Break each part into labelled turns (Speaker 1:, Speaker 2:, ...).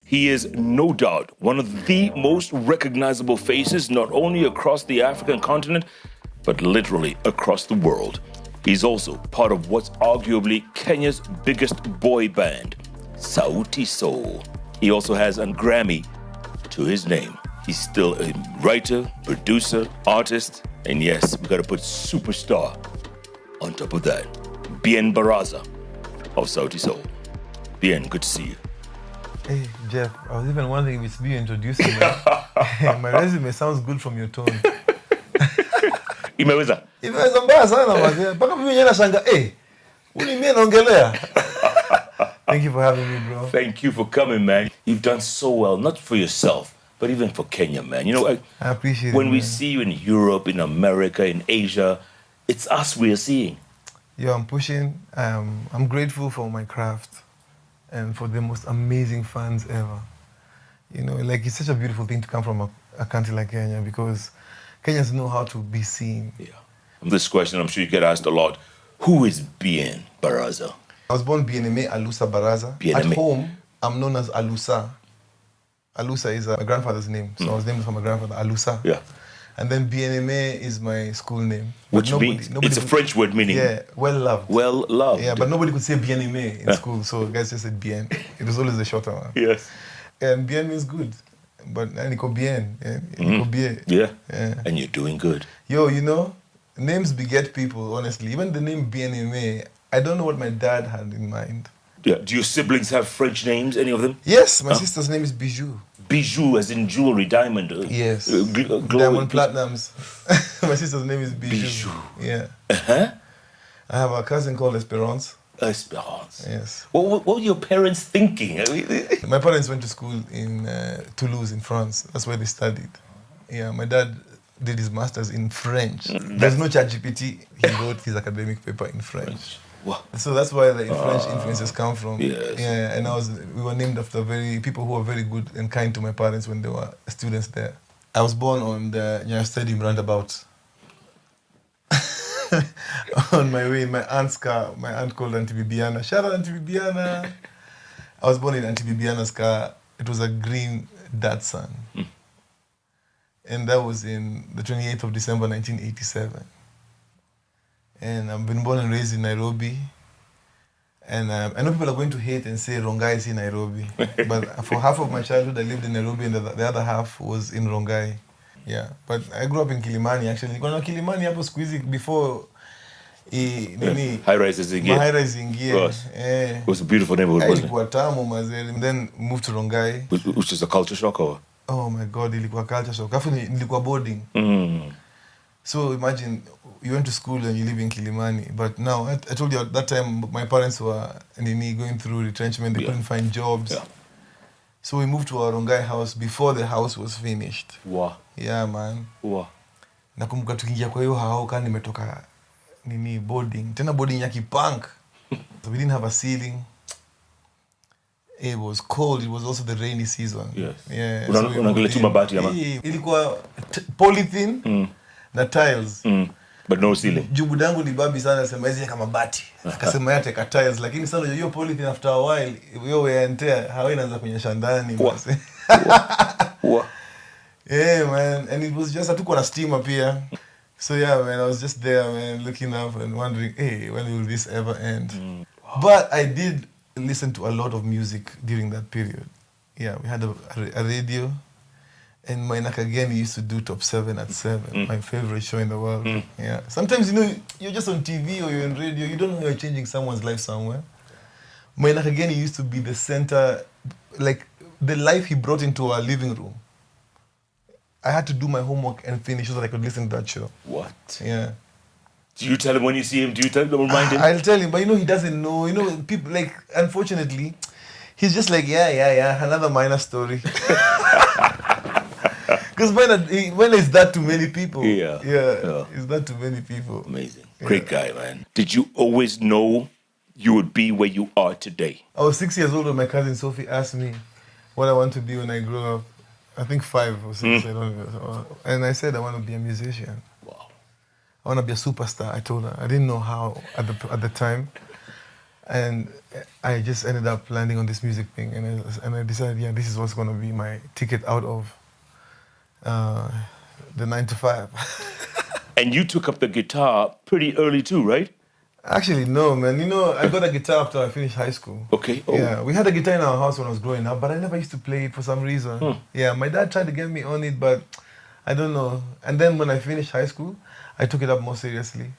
Speaker 1: He is no doubt one of the most recognizable faces, not only across the African continent, but literally across the world. He's also part of what's arguably Kenya's biggest boy band, Sauti Soul. He also has a Grammy to his name. He's still a writer, producer, artist, and yes, we gotta put superstar on top of that. Bien Baraza of Sauti Soul. Bien, good to see you.
Speaker 2: Hey, Jeff, I was even wondering if it's me introducing me. My resume sounds good from your tone.
Speaker 1: Imeweza?
Speaker 2: Imeweza mbaya sana mazee. Mpaka mimi mwenyewe nashanga, mimi naongelea. Thank you for having me, bro.
Speaker 1: Thank you for coming, man. You've done so well, not for yourself, but even for Kenya, man. You know,
Speaker 2: I appreciate
Speaker 1: when
Speaker 2: it,
Speaker 1: we
Speaker 2: man.
Speaker 1: see you in Europe, in America, in Asia, it's us we are seeing.
Speaker 2: Yeah, I'm pushing. I'm grateful for my craft and for the most amazing fans ever. You know, like it's such a beautiful thing to come from a country like Kenya because Kenyans know how to be seen.
Speaker 1: Yeah. This question I'm sure you get asked a lot. Who is Bien Baraza?
Speaker 2: I was born Bieneme Alusa Baraza.
Speaker 1: Bieneme.
Speaker 2: At home, I'm known as Alusa. Alusa is my grandfather's name, so I was named for my grandfather, Alusa.
Speaker 1: Yeah.
Speaker 2: And then Bieneme is my school name.
Speaker 1: Which means, it's a French word meaning?
Speaker 2: Yeah, well loved.
Speaker 1: Well loved.
Speaker 2: Yeah, but nobody could say Bieneme in school, so guys just said Bien. It was always the shorter one.
Speaker 1: Yes.
Speaker 2: And Bien means good. But Nico Bien. Nico Bien.
Speaker 1: Yeah. And you're doing good.
Speaker 2: Yo, you know, names beget people, honestly. Even the name Bieneme, I don't know what my dad had in mind.
Speaker 1: Yeah. Do your siblings have French names, any of them?
Speaker 2: Yes, my sister's name is Bijou.
Speaker 1: Bijou, as in jewelry, diamond.
Speaker 2: Yes.
Speaker 1: Diamond
Speaker 2: platinums. My sister's name is Bijou.
Speaker 1: Bijou.
Speaker 2: Yeah.
Speaker 1: Uh-huh.
Speaker 2: I have a cousin called Esperance.
Speaker 1: Esperance.
Speaker 2: Yes.
Speaker 1: What were your parents thinking?
Speaker 2: My parents went to school in Toulouse, in France. That's where they studied. Yeah, my dad did his master's in French. There's no ChatGPT. He wrote his academic paper in French.
Speaker 1: Wow.
Speaker 2: So that's where the French influences come from.
Speaker 1: Yes.
Speaker 2: Yeah, and we were named after people who were very good and kind to my parents when they were students there. I was born on the Stadium roundabout. On my way in my aunt's car, my aunt called Auntie Bibiana. Shout out Auntie Bibiana. I was born in Auntie Bibiana's car. It was a green Datsun. And that was in the 28th of December, 1987. And I've been born and raised in Nairobi. And I know people are going to hate and say Rongai is in Nairobi. But for half of my childhood, I lived in Nairobi and the other half was in Rongai. Yeah. But I grew up in Kilimani, actually. Nilikuwa Kilimani hapo siku hizi before
Speaker 1: high-rise zingie.
Speaker 2: High-rise zingie.
Speaker 1: It was a beautiful neighborhood, wasn't it?
Speaker 2: Ilikuwa tamu mazeli. And then moved to Rongai.
Speaker 1: Which is a culture shock, or?
Speaker 2: Oh my God, ilikuwa culture shock. Afu nilikuwa boarding. So imagine you went to school and you live in Kilimani, but now I told you at that time my parents were going through retrenchment. They couldn't find jobs. Yeah. So we moved to our Rongai house before the house was finished.
Speaker 1: Wow.
Speaker 2: Yeah, man.
Speaker 1: Wow.
Speaker 2: Nakumbuka tukiingia kwa hiyo hao kama nimetoka boarding. Tena boarding ya kipunk. So we didn't have a ceiling. It was cold. It was also the rainy season.
Speaker 1: Yes.
Speaker 2: Yeah.
Speaker 1: Unaangalia tu mabati ama?
Speaker 2: Ilikuwa polythene na tiles.
Speaker 1: But no ceiling.
Speaker 2: Jubu dangu ni babi sana sema hizi kama bati. Akasema yate ka tiles lakini sana hiyo polythene after a while hiyo wear and tear hawa inaanza kunyesha ndani.
Speaker 1: Wow.
Speaker 2: Yeah, man. And it was just hatuko na steamer pia. So yeah, man, I was just there, man, looking up and wondering, hey, when will this ever end? Wow. But I did listen to a lot of music during that period. Yeah, we had a radio. And Mainaka again used to do Top 7 at 7, my favorite show in the world. Yeah. Sometimes, you're just on TV or you're on radio, you don't know you're changing someone's life somewhere. Mainaka again used to be the center, like the life he brought into our living room. I had to do my homework and finish so that I could listen to that show.
Speaker 1: What?
Speaker 2: Yeah.
Speaker 1: Do you tell him when you see him? Do you tell him, remind him?
Speaker 2: I'll tell him, but he doesn't know. People, like, unfortunately, he's just like, yeah, another minor story. Because when is that to many people?
Speaker 1: Yeah.
Speaker 2: It's that to many people.
Speaker 1: Amazing. Great guy, man. Did you always know you would be where you are today?
Speaker 2: I was 6 years old when my cousin Sophie asked me what I want to be when I grow up. I think 5 or 6, I don't know. And I said I want to be a musician. Wow. I want to be a superstar, I told her. I didn't know how at the time. And I just ended up landing on this music thing, and I decided, yeah, this is what's gonna be my ticket out of the 9 to 5.
Speaker 1: And you took up the guitar pretty early too, right?
Speaker 2: Actually, no, man. You know, I got a guitar after I finished high school.
Speaker 1: Okay. Oh.
Speaker 2: Yeah, we had a guitar in our house when I was growing up, but I never used to play it for some reason. Yeah, my dad tried to get me on it, but I don't know. And then when I finished high school, I took it up more seriously.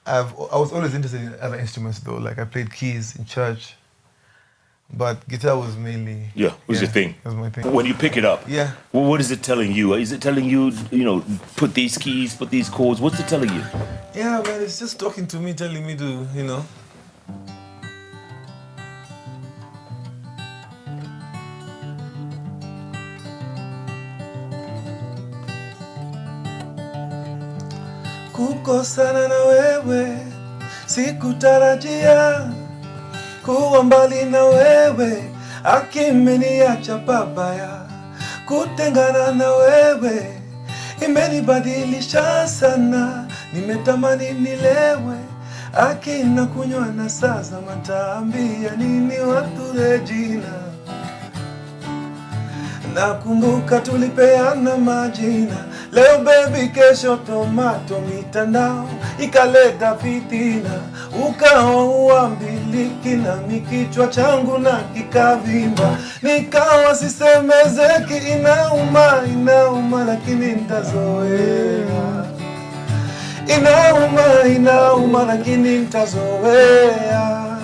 Speaker 2: I was always interested in other instruments though, like I played keys in church, but guitar was mainly...
Speaker 1: Yeah, was your thing.
Speaker 2: That was my thing.
Speaker 1: When you pick it up,
Speaker 2: yeah.
Speaker 1: Well, what is it telling you? Is it telling you, you know, put these keys, put these chords? What's it telling you?
Speaker 2: Yeah, man, it's just talking to me, telling me to, you know. Kukosana na wewe sikutarajia, kuwa mbali na wewe akimeniacha pabaya, kutengana na wewe imenibadilisha sana, nimetamani nilewe akina kunywa na sasa mataambia nini watu Regina. Nakumbuka tulipeana majina, leo baby kesho tomato, mitandao ikaleta fitina, ukawa uambiliki na mikichwa changu na kikavimba, nikawa sisemezeki, inauma lakini nitazoea, inauma lakini nitazoea,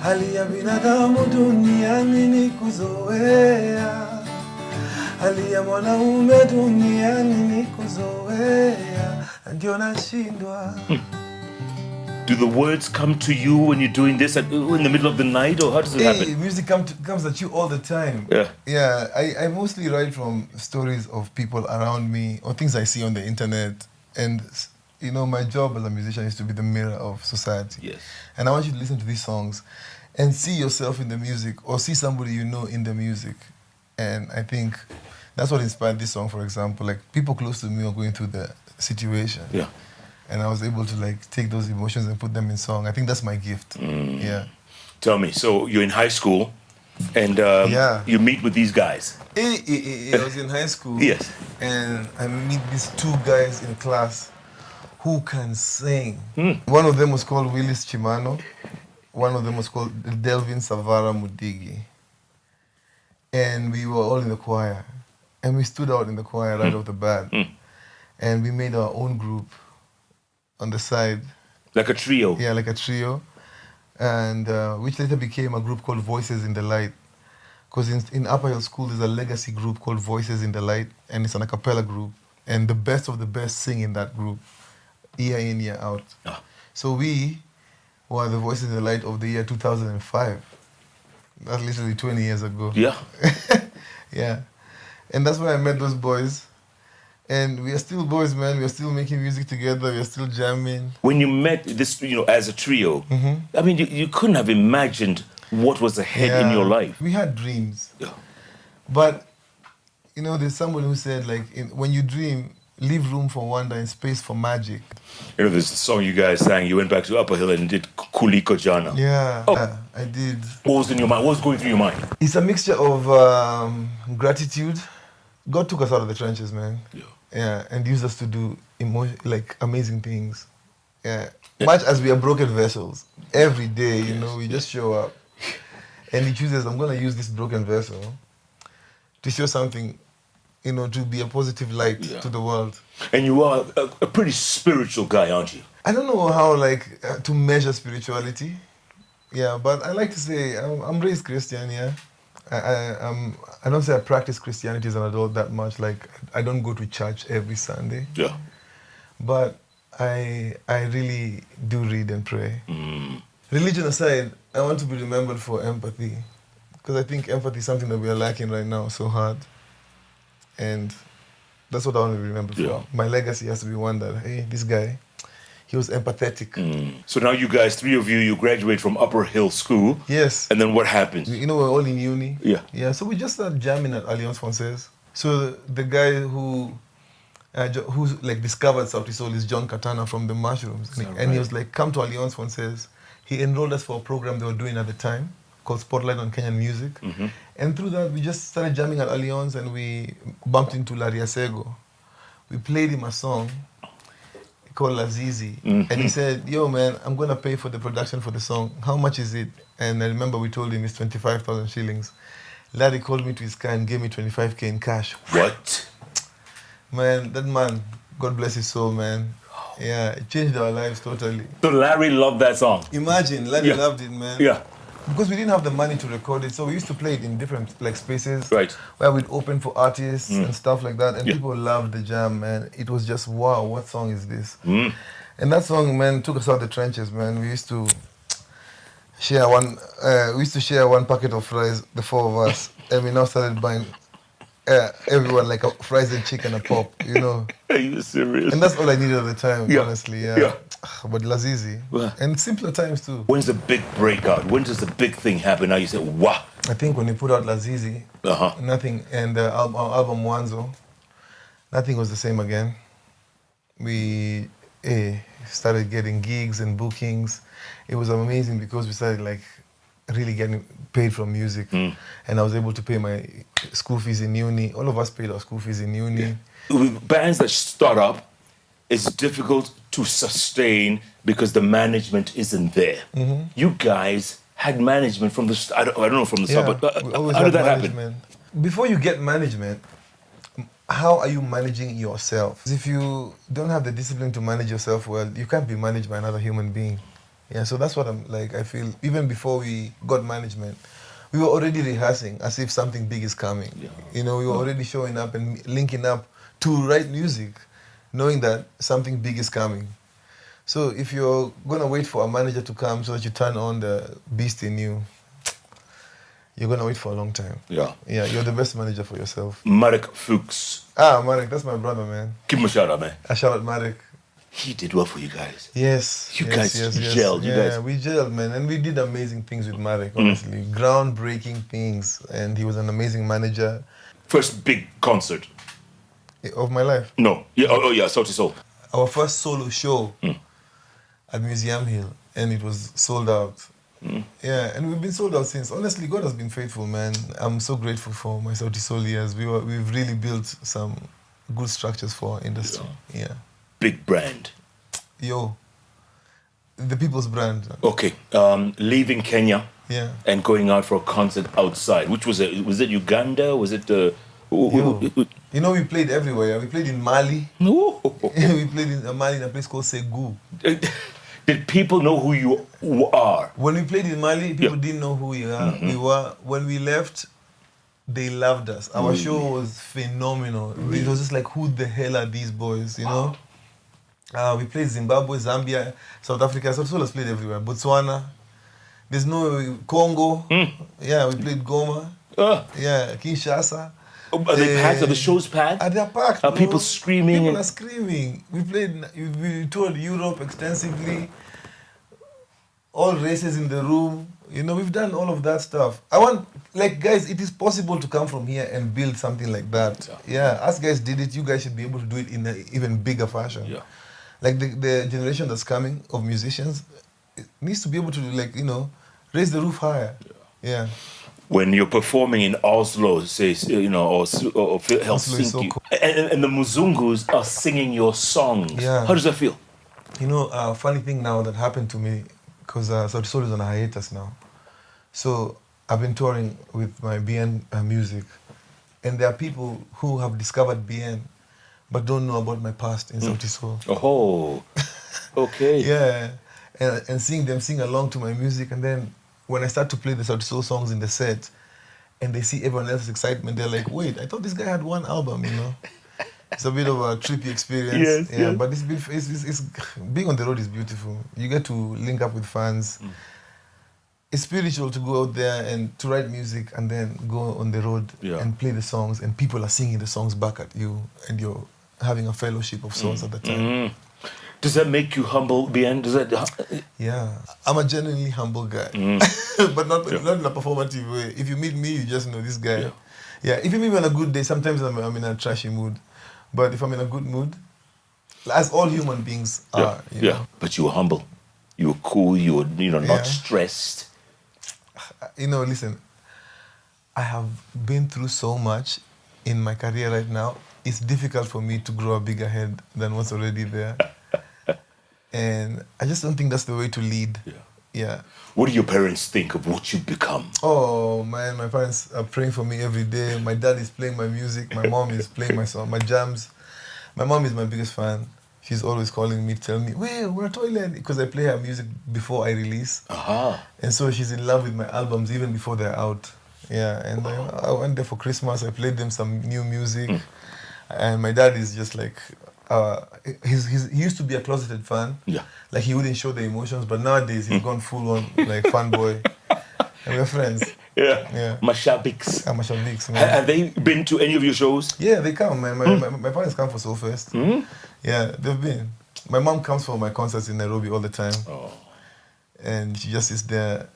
Speaker 2: hali ya binadamu duniani ni kuzoea, hali ya mwanaume duniani ni kuzoea, ndio nashindwa.
Speaker 1: Do the words come to you when you're doing this in the middle of the night, or how does it happen?
Speaker 2: Music comes at you all the time.
Speaker 1: Yeah.
Speaker 2: Yeah, I mostly write from stories of people around me or things I see on the internet. And, you know, my job as a musician is to be the mirror of society.
Speaker 1: Yes.
Speaker 2: And I want you to listen to these songs and see yourself in the music or see somebody you know in the music. And I think that's what inspired this song, for example. Like, people close to me are going through the situation.
Speaker 1: Yeah.
Speaker 2: And I was able to, like, take those emotions and put them in song. I think that's my gift. Yeah.
Speaker 1: Tell me, so you're in high school and you meet with these guys.
Speaker 2: I was in high school.
Speaker 1: Yes.
Speaker 2: And I meet these two guys in class who can sing. One of them was called Willis Chimano. One of them was called Delvin Savara Mudigi. And we were all in the choir. And we stood out in the choir right off the bat. And we made our own group on the side.
Speaker 1: Like a trio?
Speaker 2: Yeah, like a trio. And which later became a group called Voices in the Light. Because in Upper Hill School, there's a legacy group called Voices in the Light. And it's an a cappella group. And the best of the best sing in that group, year in, year out.
Speaker 1: Ah.
Speaker 2: So we were the Voices in the Light of the year 2005. That's literally 20 years ago.
Speaker 1: Yeah.
Speaker 2: Yeah. And that's where I met those boys. And we are still boys, man. We are still making music together. We are still jamming.
Speaker 1: When you met this, you know, as a trio, I mean, you couldn't have imagined what was ahead in your life.
Speaker 2: We had dreams.
Speaker 1: Yeah.
Speaker 2: But, you know, there's someone who said, like, when you dream, leave room for wonder and space for magic.
Speaker 1: You know, this song you guys sang, you went back to Upper Hill and did Kuliko Jana.
Speaker 2: Yeah,
Speaker 1: Oh.
Speaker 2: I did.
Speaker 1: What was in your mind? What was going through your mind?
Speaker 2: It's a mixture of gratitude. God took us out of the trenches, man.
Speaker 1: Yeah.
Speaker 2: Yeah, and used us to do amazing things. Yeah. Much as we are broken vessels, every day, you know, we just show up. And he chooses, I'm going to use this broken vessel to show something, you know, to be a positive light to the world.
Speaker 1: And you are a pretty spiritual guy, aren't you?
Speaker 2: I don't know how, to measure spirituality. Yeah, but I like to say I'm raised Christian, yeah. I don't say I practice Christianity as an adult that much. Like, I don't go to church every Sunday.
Speaker 1: Yeah.
Speaker 2: But I really do read and pray. Religion aside, I want to be remembered for empathy. Because I think empathy is something that we are lacking right now so hard. And that's what I want to be remembered for. My legacy has to be one that, hey, this guy, he was empathetic.
Speaker 1: So now you guys, three of you graduate from Upper Hill School.
Speaker 2: Yes.
Speaker 1: And then what happens?
Speaker 2: You know, we're all in uni.
Speaker 1: Yeah.
Speaker 2: Yeah, so we just started jamming at Alliance Française. So the guy who's discovered Sauti Soul is John Katana from the Mushrooms. And he was like, come to Alliance Française. he enrolled us for a program they were doing at the time called Spotlight on Kenyan Music. And through that, we just started jamming at Allianz and we bumped into Larry Asego. We played him a song called Lazizi. And he said, yo, man, I'm going to pay for the production for the song. How much is it? And I remember we told him it's 25,000 shillings. Larry called me to his car and gave me 25K in cash.
Speaker 1: What?
Speaker 2: Man, that man, God bless his soul, man. Yeah, it changed our lives totally.
Speaker 1: So Larry loved that song.
Speaker 2: Imagine, Larry loved it, man.
Speaker 1: Yeah.
Speaker 2: Because we didn't have the money to record it, so we used to play it in different spaces.
Speaker 1: Right.
Speaker 2: Where we'd open for artists and stuff like that, and people loved the jam, man. It was just, wow, what song is this? And that song, man, took us out the trenches, man. We used to share one packet of fries, the four of us, and we now started buying everyone like a fries and chicken and a pop, you know.
Speaker 1: Are you serious?
Speaker 2: And that's all I needed at the time, honestly. Yeah. But Lazizi.
Speaker 1: Yeah.
Speaker 2: And simpler times too.
Speaker 1: When's the big breakout? When does the big thing happen? Now you say, wow.
Speaker 2: I think when we put out Lazizi, nothing, and our album Wanzo, nothing was the same again. We started getting gigs and bookings. It was amazing because we started like really getting paid from music. And I was able to pay my school fees in uni. All of us paid our school fees in uni.
Speaker 1: With bands that start up, it's difficult to sustain because the management isn't there. You guys had management from the start. I don't know from the start, but how did that happen?
Speaker 2: Before you get management, how are you managing yourself? If you don't have the discipline to manage yourself well, you can't be managed by another human being. Yeah, so that's what I feel, even before we got management, we were already rehearsing as if something big is coming. You know, we were already showing up and linking up to write music, knowing that something big is coming. So if you're going to wait for a manager to come so that you turn on the beast in you, you're going to wait for a long time. Yeah, you're the best manager for yourself.
Speaker 1: Marek Fuchs.
Speaker 2: Marek, that's my brother, man.
Speaker 1: Give him a shout out, man.
Speaker 2: A shout out, Marek.
Speaker 1: He did well for you guys.
Speaker 2: Yes.
Speaker 1: You guys gelled.
Speaker 2: Yeah, we gelled, man. And we did amazing things with Marek, honestly. Groundbreaking things. And he was an amazing manager.
Speaker 1: First big concert?
Speaker 2: Of my life?
Speaker 1: No. Yeah, Sauti Soul.
Speaker 2: Our first solo show at Museum Hill. And it was sold out. Yeah, and we've been sold out since. Honestly, God has been faithful, man. I'm so grateful for my Sauti Soul years. We've really built some good structures for our industry. Yeah.
Speaker 1: Big brand.
Speaker 2: Yo, the people's brand.
Speaker 1: Okay, leaving Kenya and going out for a concert outside. Which was it? Was it Uganda? Was it
Speaker 2: you know, we played everywhere. We played in Mali.
Speaker 1: No.
Speaker 2: We played in Mali in a place called Segu.
Speaker 1: Did people know who you are?
Speaker 2: When we played in Mali, people didn't know who we are. When we left, they loved us. Our show was phenomenal. It was just like, who the hell are these boys, you know? We played Zimbabwe, Zambia, South Africa. South Soul has played everywhere. Botswana. There's no Congo. Yeah, we played Goma. Yeah, Kinshasa.
Speaker 1: Are they packed? Are the shows packed?
Speaker 2: They're packed.
Speaker 1: Are people screaming?
Speaker 2: People are screaming. We toured Europe extensively. All races in the room. You know, we've done all of that stuff. Guys, it is possible to come from here and build something like that. Yeah, us guys did it. You guys should be able to do it in an even bigger fashion. Yeah. Like the generation that's coming of musicians, it needs to be able to, raise the roof higher. Yeah.
Speaker 1: When you're performing in Oslo, say, or Helsinki, so cool. and the Muzungus are singing your songs, how does that feel?
Speaker 2: You know, a funny thing now that happened to me, because Sauti Soul is on a hiatus now. So I've been touring with my BN music, and there are people who have discovered BN, but don't know about my past in Sauti Soul.
Speaker 1: Oh, okay.
Speaker 2: Yeah, and seeing them sing along to my music, and then when I start to play the Sauti Soul songs in the set, and they see everyone else's excitement, they're like, wait, I thought this guy had one album, you know? It's a bit of a trippy experience. Yes. But it's being on the road is beautiful. You get to link up with fans. It's spiritual to go out there and to write music and then go on the road and play the songs, and people are singing the songs back at you, and you're having a fellowship of sorts at the time.
Speaker 1: Does that make you humble, Bien?
Speaker 2: Yeah, I'm a genuinely humble guy, but not in a performative way. If you meet me, you just know this guy. Yeah, if you meet me on a good day, sometimes I'm in a trashy mood, but if I'm in a good mood, as all human beings are, you know.
Speaker 1: But you were humble. You were cool. You were,
Speaker 2: Yeah.
Speaker 1: not stressed.
Speaker 2: Listen, I have been through so much in my career right now. It's difficult for me to grow a bigger head than what's already there. And I just don't think that's the way to lead. Yeah.
Speaker 1: What do your parents think of what you've become?
Speaker 2: Oh man, my parents are praying for me every day. My dad is playing my music. My mom is playing my song, my jams. My mom is my biggest fan. She's always calling me, telling me, "Wait, we're at toilet," because I play her music before I release. And so she's in love with my albums even before they're out. Yeah, and I went there for Christmas. I played them some new music. And my dad is just like, he used to be a closeted fan.
Speaker 1: Yeah.
Speaker 2: Like he wouldn't show the emotions, but nowadays he's gone full on like fanboy. And we're friends.
Speaker 1: Yeah. Mashabiks.
Speaker 2: Mashabiks, man.
Speaker 1: Have they been to any of your shows?
Speaker 2: Yeah, they come, man. My parents come for Soulfest. Yeah, they've been. My mom comes for my concerts in Nairobi all the time.
Speaker 1: Oh.
Speaker 2: And she just is there,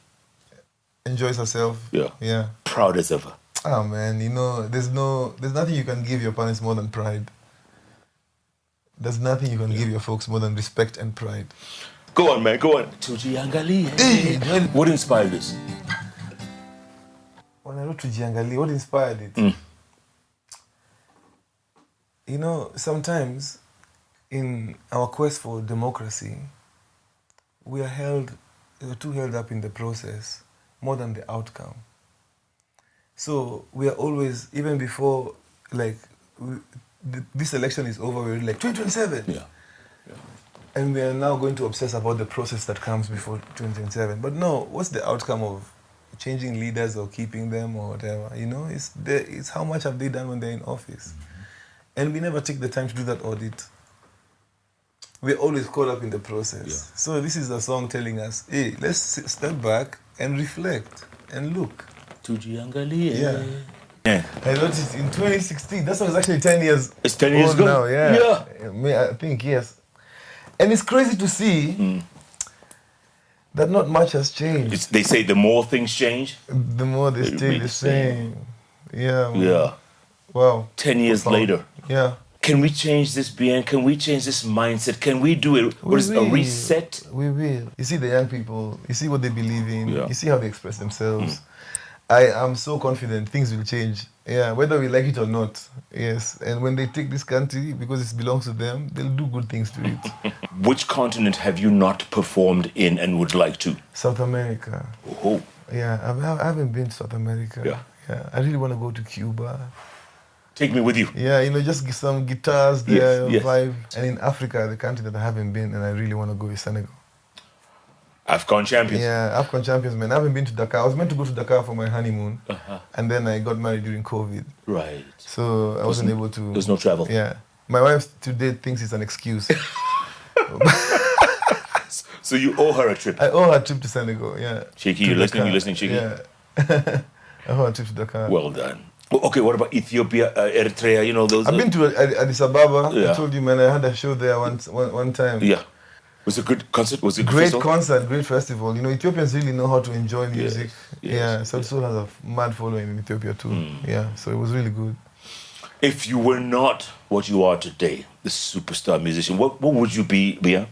Speaker 2: enjoys herself. Yeah.
Speaker 1: Proud as ever.
Speaker 2: Oh man, there's nothing you can give your parents more than pride. There's nothing you can give your folks more than respect and pride.
Speaker 1: Go on, man, go on. Tujiangalie.
Speaker 2: Hey,
Speaker 1: what inspired this?
Speaker 2: When I wrote Tujiangalie, what inspired it? Sometimes in our quest for democracy, we're too held up in the process more than the outcome. So we are always, even before, this election is over, we're like, 2027.
Speaker 1: Yeah.
Speaker 2: And we are now going to obsess about the process that comes before 2027. But no, what's the outcome of changing leaders or keeping them or whatever? It's how much have they done when they're in office? And we never take the time to do that audit. We're always caught up in the process. Yeah. So this is a song telling us, hey, let's step back and reflect and look.
Speaker 1: Tujiangalie.
Speaker 2: Yeah. I noticed in 2016, that song is actually 10 years old.
Speaker 1: It's 10 years ago?
Speaker 2: Now, yeah. I think, yes. And it's crazy to see that not much has changed.
Speaker 1: They say the more things change,
Speaker 2: the more they stay the same. Yeah. Man.
Speaker 1: Yeah.
Speaker 2: Wow.
Speaker 1: 10 years later.
Speaker 2: Yeah.
Speaker 1: Can we change this BN? Can we change this mindset? Can we do it? What is a reset?
Speaker 2: We will. You see the young people, you see what they believe in, you see how they express themselves. I am so confident things will change. Yeah, whether we like it or not. Yes. And when they take this country, because it belongs to them, they'll do good things to it.
Speaker 1: Which continent have you not performed in and would like to?
Speaker 2: South America.
Speaker 1: Oh.
Speaker 2: Yeah, I haven't been to South America. Yeah. I really want to go to Cuba.
Speaker 1: Take me with you.
Speaker 2: Yeah, just some guitars there,
Speaker 1: yes.
Speaker 2: vibe. And in Africa, the country that I haven't been and I really want to go is Senegal.
Speaker 1: AFCON champions.
Speaker 2: Yeah, AFCON champions, man. I haven't been to Dakar. I was meant to go to Dakar for my honeymoon. And then I got married during COVID.
Speaker 1: Right.
Speaker 2: So I wasn't able to...
Speaker 1: There's no travel.
Speaker 2: Yeah. My wife today thinks it's an excuse.
Speaker 1: So you owe her a trip?
Speaker 2: I owe her a trip to Senegal, yeah.
Speaker 1: Shaky, you're listening, Shaky?
Speaker 2: Yeah. I owe her a trip to Dakar.
Speaker 1: Well done. Okay, what about Ethiopia, Eritrea, those?
Speaker 2: I've been to Addis Ababa. I told you, man, I had a show there one time.
Speaker 1: Yeah. Was it a good concert? Was it a
Speaker 2: great concert, great festival. Ethiopians really know how to enjoy music.
Speaker 1: Yes.
Speaker 2: Sauti Soul has a mad following in Ethiopia too. Yeah, so it was really good.
Speaker 1: If you were not what you are today, the superstar musician, what would you be, Bia?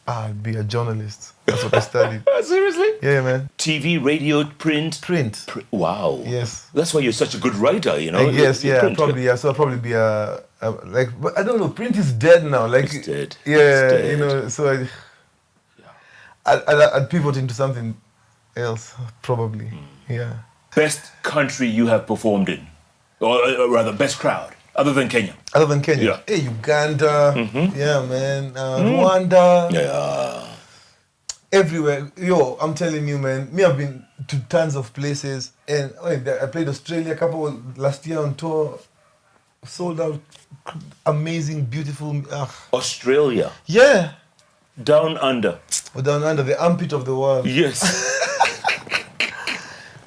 Speaker 2: I'd be a journalist. That's what I studied.
Speaker 1: Seriously?
Speaker 2: Yeah, man.
Speaker 1: TV, radio, print?
Speaker 2: Print.
Speaker 1: Wow.
Speaker 2: Yes.
Speaker 1: That's why you're such a good writer,
Speaker 2: Yes, yeah, print. Probably. Yeah, so I'll probably be but I don't know. Print is dead now.
Speaker 1: It's dead.
Speaker 2: Yeah,
Speaker 1: it's dead.
Speaker 2: So I'd pivot into something else, probably. Yeah.
Speaker 1: Best country you have performed in, or rather, best crowd, other than Kenya.
Speaker 2: Other than Kenya.
Speaker 1: Yeah.
Speaker 2: Hey, Uganda. Yeah, man. Rwanda.
Speaker 1: Yeah.
Speaker 2: Everywhere. Yo, I'm telling you, man. I've been to tons of places, and I played Australia last year on tour. Sold out. Amazing, beautiful.
Speaker 1: Australia.
Speaker 2: Yeah.
Speaker 1: Down under.
Speaker 2: Down under, the armpit of the world.
Speaker 1: Yes.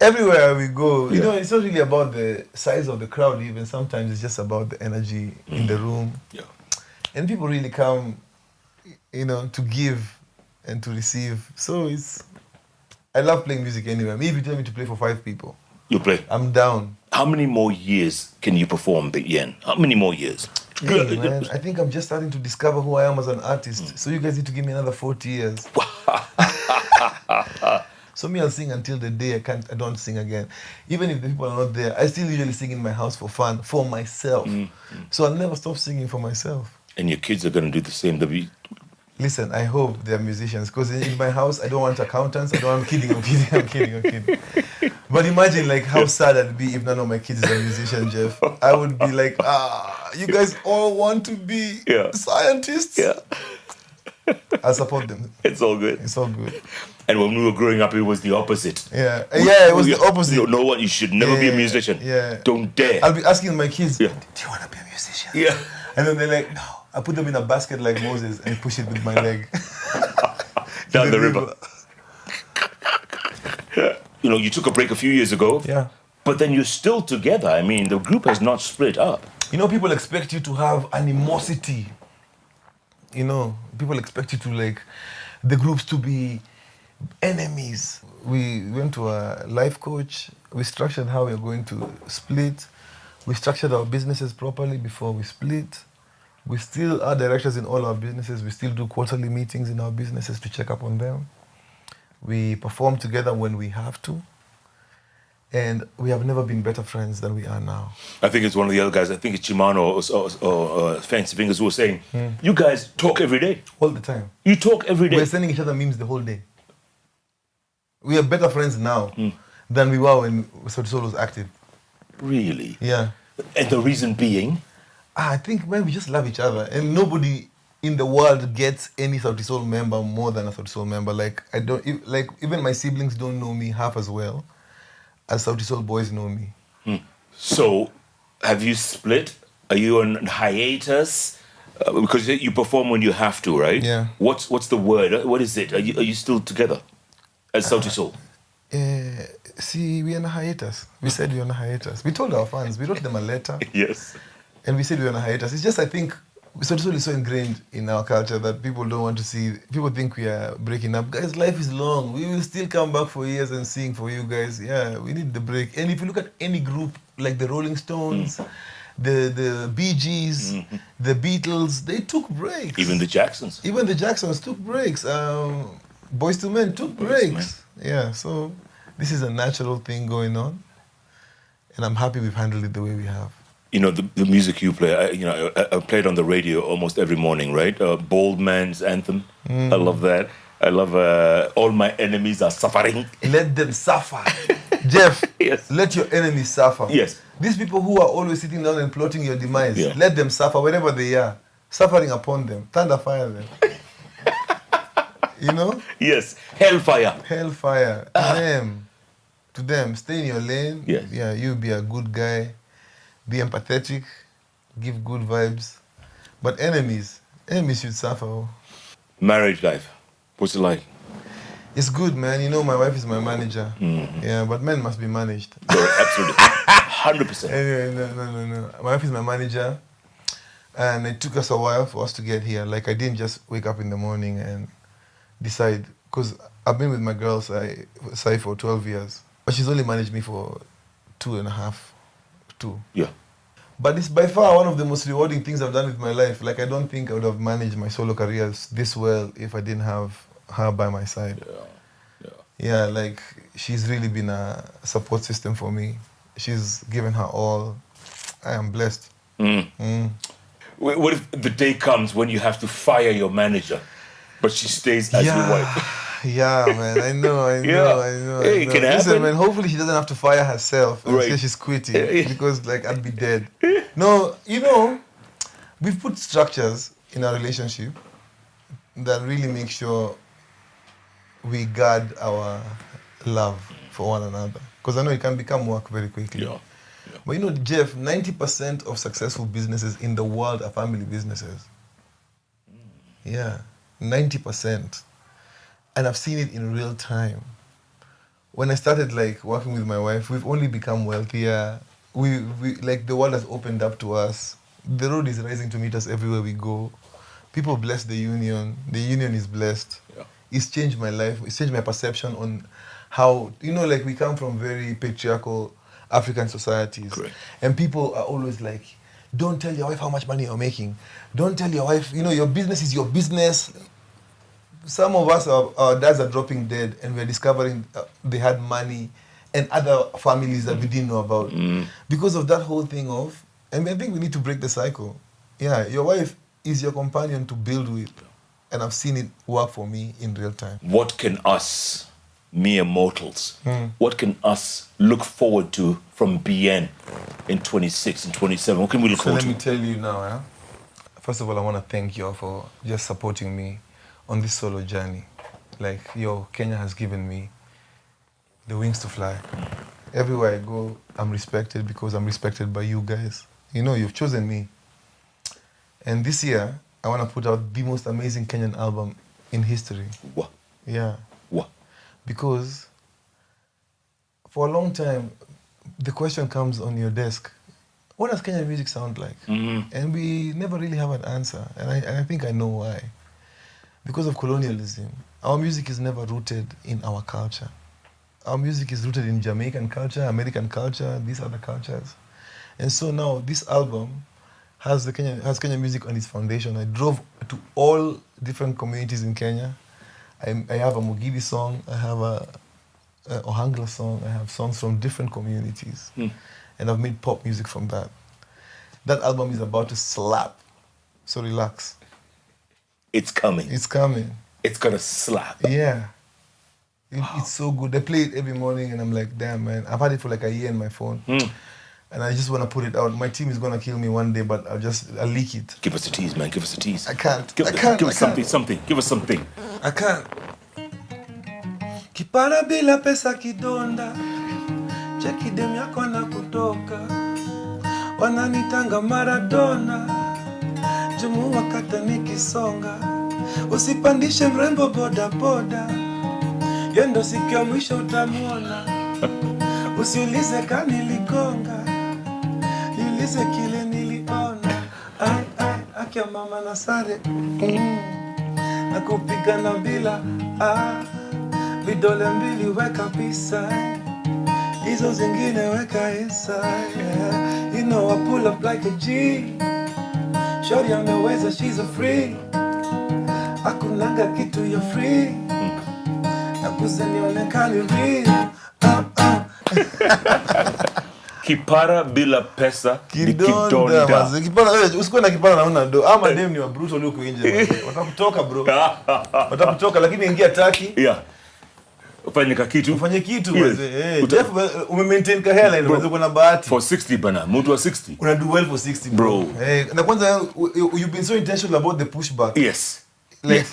Speaker 2: Everywhere we go, it's not really about the size of the crowd even. Sometimes it's just about the energy in the room.
Speaker 1: Yeah.
Speaker 2: And people really come, to give and to receive. So I love playing music anywhere. Maybe if you tell me to play for 5 people,
Speaker 1: you play.
Speaker 2: I'm down.
Speaker 1: How many more years can you perform, Big Yen? How many more years?
Speaker 2: Hey, man, I think I'm just starting to discover who I am as an artist. So you guys need to give me another 40 years. So me, I'll sing until the day I don't sing again. Even if the people are not there, I still usually sing in my house for fun, for myself. So I'll never stop singing for myself.
Speaker 1: And your kids are going to do the same.
Speaker 2: Listen, I hope they're musicians, because in my house, I don't want accountants. I'm kidding. But imagine like how sad I'd be if none of my kids is a musician, Jeff. I would be like, you guys all want to be scientists?
Speaker 1: Yeah.
Speaker 2: I'll support them.
Speaker 1: It's all good.
Speaker 2: It's all good.
Speaker 1: And when we were growing up, it was the opposite.
Speaker 2: Yeah, it was the opposite.
Speaker 1: No one, you should never be a musician.
Speaker 2: Yeah.
Speaker 1: Don't dare.
Speaker 2: I'll be asking my kids,
Speaker 1: Yeah.
Speaker 2: do you want to be a musician?
Speaker 1: Yeah.
Speaker 2: And then they're like, no. I put them in a basket like Moses and push it with my leg.
Speaker 1: Down the river. You know, you took a break a few years ago.
Speaker 2: Yeah.
Speaker 1: But then you're still together. I mean, the group has not split up.
Speaker 2: You know, people expect you to have animosity. You know, people expect you to like the groups to be enemies. We went to a life coach. We structured how we're going to split. We structured our businesses properly before we split. We still are directors in all our businesses. We still do quarterly meetings in our businesses to check up on them. We perform together when we have to. And we have never been better friends than we are now.
Speaker 1: I think it's one of the other guys, I think it's Chimano or Fancy Fingers, who were saying, you guys talk every day.
Speaker 2: All the time.
Speaker 1: You talk every day.
Speaker 2: We're sending each other memes the whole day. We are better friends now than we were when Sauti Sol was active.
Speaker 1: Really?
Speaker 2: Yeah.
Speaker 1: And the reason being?
Speaker 2: I think, man, we just love each other. And nobody in the world gets any Sauti Sol member more than a Sauti Sol member. Like, even my siblings don't know me half as well as Sauti Sol boys know me.
Speaker 1: So, have you split? Are you on hiatus? Because you perform when you have to, right?
Speaker 2: Yeah.
Speaker 1: What's the word? What is it? Are you still together as Sauti Sol?
Speaker 2: See, we're on a hiatus. We said we're on a hiatus. We told our fans. We wrote them a letter.
Speaker 1: Yes.
Speaker 2: And we said we're on a hiatus. It's just, I think, Sauti Sol is so ingrained in our culture that people don't want to see. People think we are breaking up. Guys, life is long. We will still come back for years and sing for you guys. Yeah, we need the break. And if you look at any group like the Rolling Stones, the Bee Gees, the Beatles, they took breaks.
Speaker 1: Even the Jacksons.
Speaker 2: Even the Jacksons took breaks. Boys to Men took breaks. Yeah, so this is a natural thing going on. And I'm happy we've handled it the way we have.
Speaker 1: You know, the music you play, I play it on the radio almost every morning, right? Bold Man's Anthem. I love that. I love All My Enemies Are Suffering.
Speaker 2: Let them suffer. Jeff,
Speaker 1: yes.
Speaker 2: Let your enemies suffer.
Speaker 1: Yes.
Speaker 2: These people who are always sitting down and plotting your demise, let them suffer wherever they are. Suffering upon them. Thunder fire them. You know?
Speaker 1: Yes. Hellfire.
Speaker 2: Hellfire. To them. Stay in your lane.
Speaker 1: Yes.
Speaker 2: Yeah, you be a good guy. Be empathetic, give good vibes. But enemies should suffer.
Speaker 1: Marriage life, what's it like?
Speaker 2: It's good, man. You know, my wife is my manager. Yeah, but men must be managed.
Speaker 1: Absolutely. 100%.
Speaker 2: Anyway, no. My wife is my manager. And it took us a while for us to get here. Like, I didn't just wake up in the morning and decide. Because I've been with my girl, Sai, for 12 years. But she's only managed me for 2.5.
Speaker 1: Yeah.
Speaker 2: But it's by far one of the most rewarding things I've done with my life. Like, I don't think I would have managed my solo careers this well if I didn't have her by my side. Yeah, like, she's really been a support system for me. She's given her all. I am blessed.
Speaker 1: What if the day comes when you have to fire your manager, but she stays as your wife?
Speaker 2: Yeah, man, I know.
Speaker 1: Hey, it can happen.
Speaker 2: Listen, man, hopefully she doesn't have to fire herself and say she's quitting because, like, I'd be dead. No, you know, we've put structures in our relationship that really make sure we guard our love for one another. Because I know it can become work very quickly.
Speaker 1: Yeah.
Speaker 2: But you know, Jeff, 90% of successful businesses in the world are family businesses. Yeah, 90%. And I've seen it in real time. When I started like working with my wife, we've only become wealthier. We like the world has opened up to us. The road is rising to meet us everywhere we go. People bless the union. The union is blessed. Yeah. It's changed my life. It's changed my perception on how, you know, like we come from very patriarchal African societies.
Speaker 1: Correct.
Speaker 2: And people are always like, don't tell your wife how much money you're making. Don't tell your wife, you know, your business is your business. some of us, our dads are dropping dead, and we're discovering they had money and other families that we didn't know about. Because of that whole thing of, and I think we need to break the cycle. Yeah, your wife is your companion to build with. And I've seen it work for me in real time.
Speaker 1: What can us, mere mortals, what can us look forward to from BN in 26 and 27? What can we look forward to?
Speaker 2: So let me tell you now, first of all, I want to thank you for just supporting me on this solo journey. Like, Kenya has given me the wings to fly. Everywhere I go, I'm respected because I'm respected by you guys. You know, you've chosen me. And this year, I want to put out the most amazing Kenyan album in history.
Speaker 1: What?
Speaker 2: Yeah.
Speaker 1: What?
Speaker 2: Because for a long time, the question comes on your desk, what does Kenyan music sound like? And we never really have an answer. And I think I know why. Because of colonialism. Our music is never rooted in our culture. Our music is rooted in Jamaican culture, American culture, these other cultures. And so now this album has Kenyan music on its foundation. I drove to all different communities in Kenya. I have a Mugidi song, I have a Ohangla song, I have songs from different communities. And I've made pop music from that. That album is about to slap. So relax.
Speaker 1: It's coming.
Speaker 2: It's coming.
Speaker 1: It's gonna slap.
Speaker 2: Yeah. It's so good. I play it every morning and I'm like, damn, man. I've had it for like a year in my phone. And I just want to put it out. My team is going to kill me one day, but I'll leak it.
Speaker 1: Give us a tease, man. Give us a tease.
Speaker 2: I can't.
Speaker 1: Give us something. Give us something.
Speaker 2: I can't. Kipara bila pesa kidonda. Cheki dem yako na kutoka. Wananitanga Maradona. Jumu wakata nikisonga. Usipandishe mrembo boda boda. Yendo siku ya mwisho utamuona. Usiulize kanilikonga. Niulize kile niliona. Akia mama na sare. Nakupiga na bila. Vidole mbili weka beside. Hizo zingine weka inside. Yeah. You know I pull up like a G. Shorty ameweza, she's a free. Hakunanga kitu ya free. Nakuze nionekane real.
Speaker 1: Kipara bila pesa ni
Speaker 2: kidonda. Usikuwe na kipara na una do. Ama dem ni wa brutal leo kuinje. Watakutoka bro. Watakutoka lakini ingia taki.
Speaker 1: Yeah. Ufanye kitu.
Speaker 2: Ufanye kitu. Jeff ume-maintain ka hairline unaweza kuwa na bahati.
Speaker 1: For 60 bana. Mtu wa 60.
Speaker 2: Una do well for 60 bro. Na kwanza you've been so intentional about the pushback.
Speaker 1: Yes.
Speaker 2: Like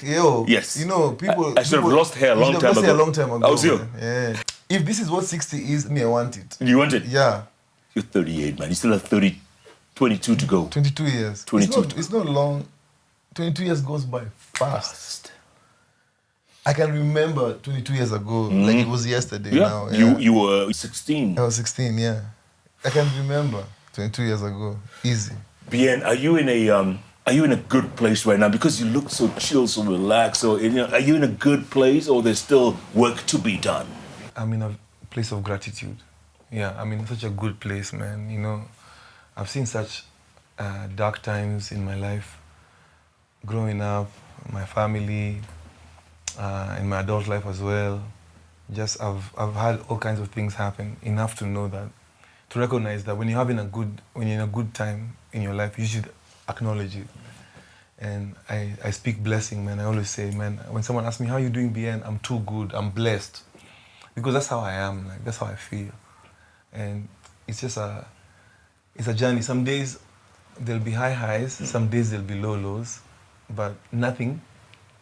Speaker 1: yes.
Speaker 2: You know, people
Speaker 1: I should have lost hair a long time ago.
Speaker 2: I was you. Yeah. If this is what 60 is, me I want it.
Speaker 1: You want it?
Speaker 2: Yeah.
Speaker 1: You're 38, man. You still have 22 to go.
Speaker 2: 22 years.
Speaker 1: 22.
Speaker 2: It's not long. 22 years goes by fast. I can remember 22 years ago, like it was yesterday now.
Speaker 1: Yeah. You were 16.
Speaker 2: I was 16, yeah. I can remember 22 years ago. Easy.
Speaker 1: Bien, are you in a good place right now? Because you look so chill, so relaxed. So, are you in a good place, or there's still work to be done?
Speaker 2: I'm in a place of gratitude. Yeah, I'm in such a good place, man. You know, I've seen such dark times in my life. Growing up, my family, in my adult life as well. Just I've had all kinds of things happen. Enough to know that, to recognize that when you're in a good time in your life, you should acknowledge it. And I speak blessing, man. I always say, man, when someone asks me, how are you doing, BN? I'm too good, I'm blessed. Because that's how I am, like, that's how I feel. And it's just it's a journey. Some days there'll be high highs, some days there'll be low lows, but nothing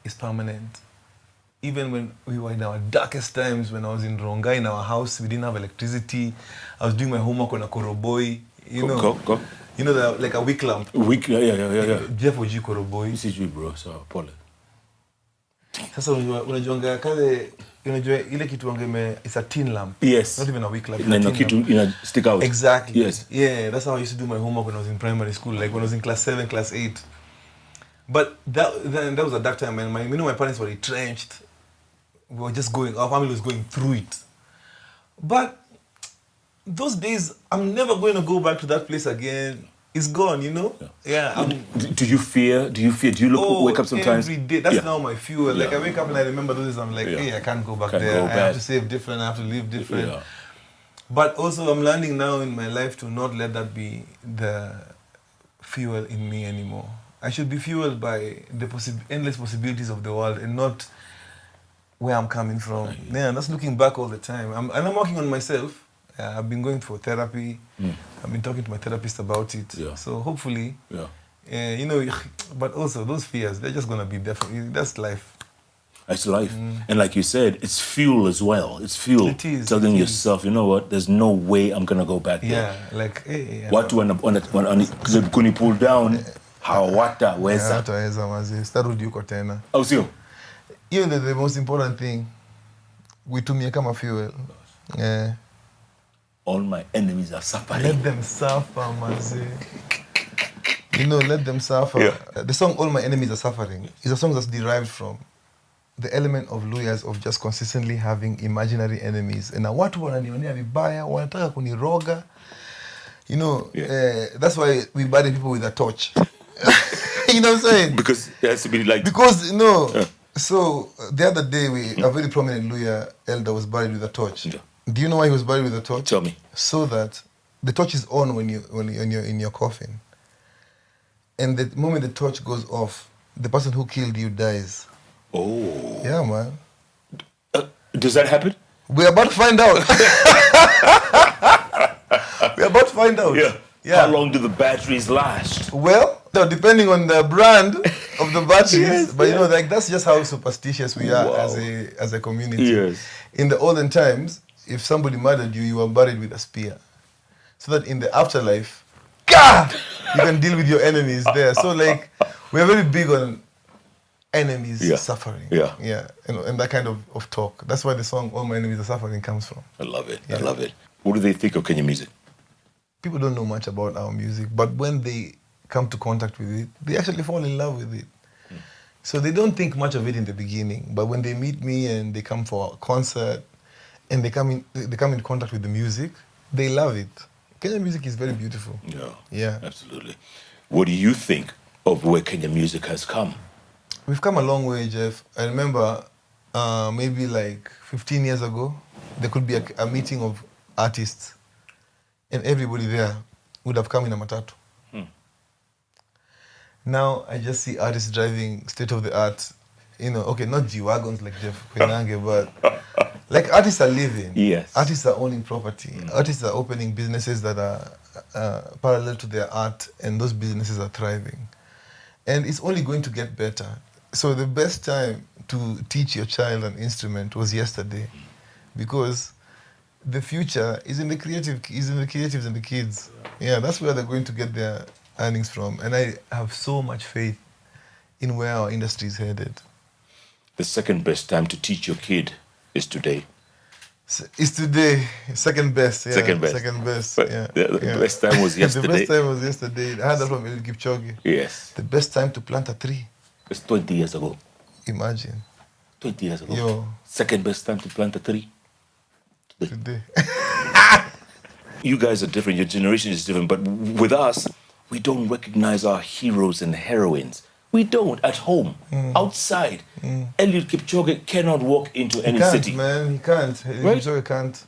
Speaker 2: is permanent. Even when we were in our darkest times, when I was in Rongai, in our house, we didn't have electricity. I was doing my homework on a koroboi, you know.
Speaker 1: Go.
Speaker 2: You know, like a wick lamp.
Speaker 1: Yeah.
Speaker 2: Jeff Oji koroboi.
Speaker 1: This is you, bro, so pole.
Speaker 2: Sasa unajuanga kale, unajua ile kitu it's a tin lamp.
Speaker 1: Yes.
Speaker 2: Not even a wick lamp.
Speaker 1: No, kitu stick out.
Speaker 2: Exactly.
Speaker 1: Yes.
Speaker 2: Yeah, that's how I used to do my homework when I was in primary school, like when I was in class 7, class 8. But that was a dark time, and my parents were retrenched. We were just our family was going through it. But those days, I'm never going to go back to that place again. it's gone, you know? Yeah.
Speaker 1: Do you fear? Do you wake up sometimes?
Speaker 2: Every day. That's now my fuel. Like, I wake up and I remember those days, I'm like, hey, I can't go back there. I have to save different, I have to live different. Yeah. But also, I'm learning now in my life to not let that be the fuel in me anymore. I should be fueled by the endless possibilities of the world and not where I'm coming from. Yeah, that's looking back all the time. I'm working on myself. I've been going for therapy. I've been talking to my therapist about it. Yeah. So hopefully, you know, but also those fears, they're just going to be definitely, that's life.
Speaker 1: It's life. And like you said, it's fuel as well. It's fuel.
Speaker 2: It is.
Speaker 1: Telling yourself, you know what, there's no way I'm going to go back there.
Speaker 2: Yeah, like, hey.
Speaker 1: What when you pull down, hawata weza.
Speaker 2: Hataweza mazi. Starudi yuko tena.
Speaker 1: Oh, sio?
Speaker 2: Even the most important thing, uitumie kama fuel. Yeah.
Speaker 1: All my enemies are suffering.
Speaker 2: Let them suffer, mazi. You know, let them suffer. Yeah. The song All My Enemies Are Suffering is a song that's derived from the element of Luyas of just consistently having imaginary enemies. And watu wananionea vibaya, wanataka kuniroga. You know, that's why we bury people with a torch. You know what I'm saying?
Speaker 1: Because it has to be like...
Speaker 2: Because, you know, so the other day, a very prominent Luya elder was buried with a torch. Yeah. Do you know why he was buried with a torch?
Speaker 1: Tell me.
Speaker 2: So that the torch is on when you're in your coffin. And the moment the torch goes off, the person who killed you dies.
Speaker 1: Oh.
Speaker 2: Yeah, man.
Speaker 1: Does that happen?
Speaker 2: We're about to find out. We're about to find out.
Speaker 1: Yeah. How long do the batteries last?
Speaker 2: Well, depending on the brand of the batteries, but you know, like that's just how superstitious we are as a community.
Speaker 1: Yes.
Speaker 2: In the olden times, if somebody murdered you, you were buried with a spear, so that in the afterlife, you can deal with your enemies there. So like, we're very big on enemies suffering. Yeah. And that kind of talk. That's why the song All My Enemies Are Suffering comes from.
Speaker 1: I love it. I love it. What do they think of Kenyan music?
Speaker 2: People don't know much about our music, but when they come to contact with it, they actually fall in love with it. So they don't think much of it in the beginning, but when they meet me and they come for a concert and they come in contact with the music, they love it. Kenyan music is very beautiful. Yeah,
Speaker 1: absolutely. What do you think of where Kenyan music has come?
Speaker 2: We've come a long way, Jeff. I remember maybe like 15 years ago, there could be a meeting of artists and everybody there would have come in a matatu. Now I just see artists driving state-of-the-art, you know, okay, not G-Wagons like Jeff Kwenange, but like artists are living.
Speaker 1: Yes.
Speaker 2: Artists are owning property. Artists are opening businesses that are parallel to their art, and those businesses are thriving. And it's only going to get better. So the best time to teach your child an instrument was yesterday, because the future is in the creatives and the kids. Yeah, that's where they're going to get their earnings from. And I have so much faith in where our industry is headed.
Speaker 1: The second best time to teach your kid is today.
Speaker 2: It's today. Second best. Yeah.
Speaker 1: Second best. But the best time was yesterday.
Speaker 2: The best time was yesterday. I heard that from Eliud Kipchoge.
Speaker 1: Yes.
Speaker 2: The best time to plant a tree.
Speaker 1: It's 20 years ago.
Speaker 2: Imagine.
Speaker 1: 20 years ago.
Speaker 2: Yo.
Speaker 1: Second best time to plant a tree.
Speaker 2: Today.
Speaker 1: You guys are different. Your generation is different. But with us, we don't recognize our heroes and heroines. We don't at home, outside. Eliud Kipchoge cannot walk into any city.
Speaker 2: Man, he can't. Eliud Kipchoge can't.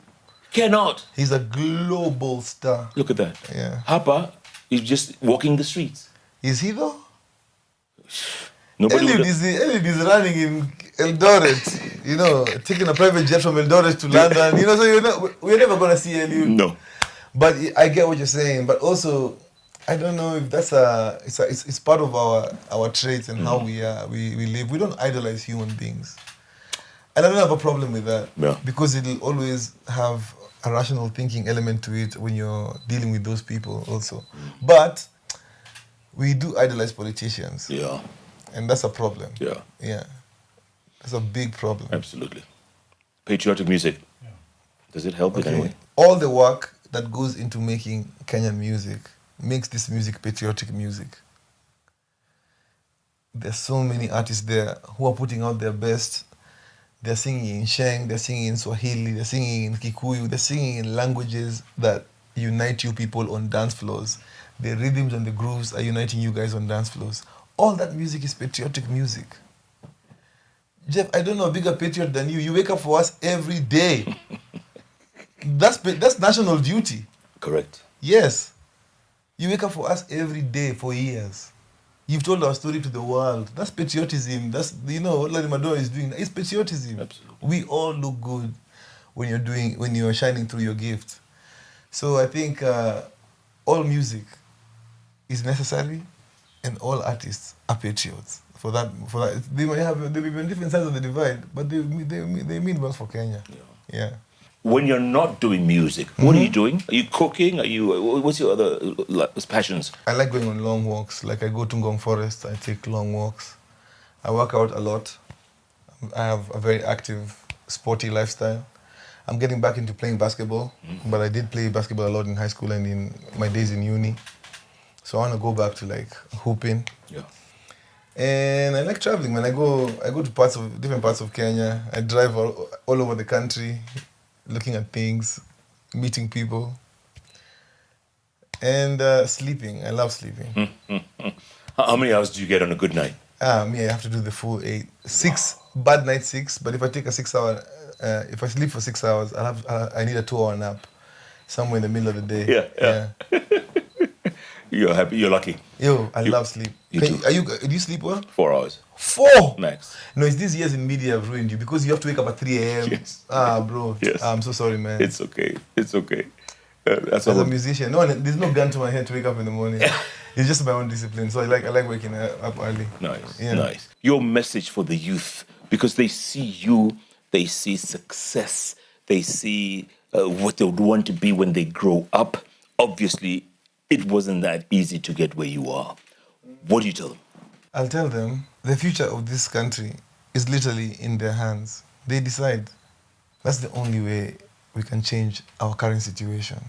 Speaker 1: Cannot.
Speaker 2: He's a global star.
Speaker 1: Look at that.
Speaker 2: Yeah.
Speaker 1: Hapa is just walking the streets.
Speaker 2: Is he though?
Speaker 1: Eliud
Speaker 2: is running in Eldoret, you know, taking a private jet from Eldoret to London. You know, so we're never gonna see Eliud.
Speaker 1: No.
Speaker 2: But I get what you're saying. But also, I don't know if that's it's part of our traits and how we live. We don't idolize human beings, and I don't have a problem with that because it'll always have a rational thinking element to it when you're dealing with those people also. But we do idolize politicians.
Speaker 1: Yeah.
Speaker 2: And that's a problem.
Speaker 1: Yeah.
Speaker 2: Yeah. That's a big problem.
Speaker 1: Absolutely. Patriotic music. Yeah. Does it help in any way?
Speaker 2: All the work that goes into making Kenyan music makes this music patriotic music. There's so many artists there who are putting out their best. They're singing in Sheng, they're singing in Swahili, they're singing in Kikuyu, they're singing in languages that unite you people on dance floors. the rhythms and the grooves are uniting you guys on dance floors. All that music is patriotic music. Jeff, I don't know a bigger patriot than you. You wake up for us every day. That's national duty.
Speaker 1: Correct.
Speaker 2: Yes. You wake up for us every day for years. You've told our story to the world. That's patriotism. That's, you know, what Larry Madowo is doing. It's patriotism.
Speaker 1: Absolutely.
Speaker 2: We all look good when you're shining through your gift. So I think all music is necessary, and all artists are patriots. For that, they may be on different sides of the divide, but they mean well for Kenya. Yeah.
Speaker 1: When you're not doing music, what are you doing? Are you cooking? What's your other passions?
Speaker 2: I like going on long walks. Like I go to Ngong Forest, I take long walks. I work out a lot. I have a very active, sporty lifestyle. I'm getting back into playing basketball, but I did play basketball a lot in high school and in my days in uni. So I want to go back to like hooping.
Speaker 1: Yeah.
Speaker 2: And I like traveling. When I go to different parts of Kenya. I drive all over the country, looking at things, meeting people, and sleeping. I love sleeping.
Speaker 1: How many hours do you get on a good night?
Speaker 2: Me, I have to do the full 8. 6, bad night 6, but if I take a 6 hour, if I sleep for 6 hours, I need a 2 hour nap somewhere in the middle of the day.
Speaker 1: Yeah. You're happy, you're lucky.
Speaker 2: Yo, I love sleep. Do you sleep well?
Speaker 1: 4 hours.
Speaker 2: 4?
Speaker 1: Max.
Speaker 2: No, it's these years in media have ruined you because you have to wake up at 3 a.m.
Speaker 1: Yes.
Speaker 2: Bro.
Speaker 1: Yes.
Speaker 2: I'm so sorry, man.
Speaker 1: It's okay. It's okay. That's
Speaker 2: As a musician, there's no gun to my head to wake up in the morning. It's just my own discipline. So I like waking up early.
Speaker 1: Nice.
Speaker 2: Yeah.
Speaker 1: Nice. Your message for the youth, because they see you, they see success, they see what they would want to be when they grow up. Obviously, it wasn't that easy to get where you are. What do you tell them?
Speaker 2: I'll tell them the future of this country is literally in their hands. They decide. That's the only way we can change our current situation.